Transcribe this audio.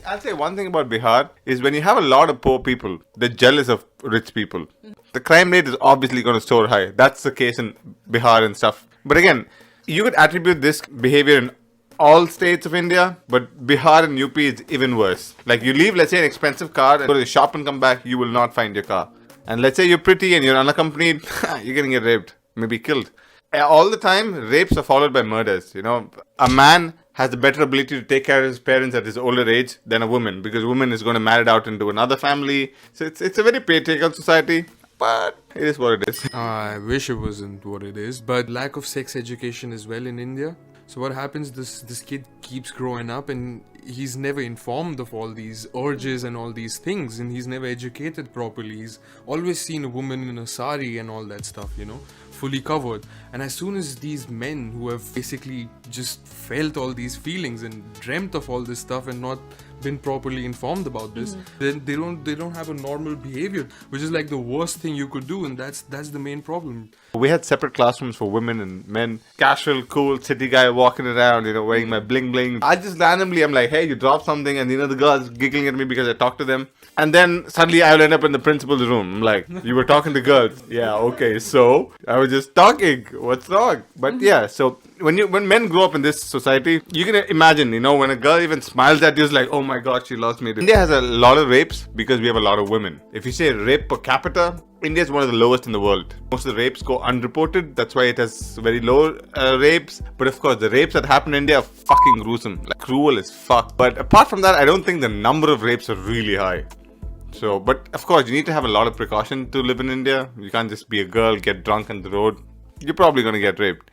I'll say one thing about Bihar is when you have a lot of poor people, they're jealous of rich people. The crime rate is obviously going to soar high. That's the case in Bihar and stuff. But again, you could attribute this behavior in all states of India, but Bihar and UP is even worse. Like you leave, let's say, an expensive car and go to the shop and come back, you will not find your car. And let's say you're pretty and you're unaccompanied, you're going to get raped, maybe killed. All the time, rapes are followed by murders. You know, a man has a better ability to take care of his parents at his older age than a woman, because a woman is going to marry out into another family. So it's a very patriarchal society, but it is what it is. I wish it wasn't what it is, but lack of sex education as well in India. So what happens, this kid keeps growing up and he's never informed of all these urges and all these things, and he's never educated properly. He's always seen a woman in a sari and all that stuff, you know, fully covered. And as soon as these men who have basically just felt all these feelings and dreamt of all this stuff and not been properly informed about this, then they don't have a normal behavior, which is like the worst thing you could do, and that's the main problem. We had separate classrooms for women and men. Casual, cool, city guy walking around, you know, wearing my bling bling. I just randomly, I'm like, hey, you dropped something, and you know, the girl's giggling at me because I talked to them. And then suddenly I will end up in the principal's room. I'm like, you were talking to girls. Yeah, okay, so I was just talking. What's wrong? But yeah, so when men grow up in this society, you can imagine, you know, when a girl even smiles at you, it's like, oh my god, she lost me. India has a lot of rapes because we have a lot of women. If you say rape per capita, India is one of the lowest in the world. Most of the rapes go unreported. That's why it has very low rapes. But of course, the rapes that happen in India are fucking gruesome. Like, cruel as fuck. But apart from that, I don't think the number of rapes are really high. So, but of course, you need to have a lot of precaution to live in India. You can't just be a girl, get drunk on the road. You're probably going to get raped.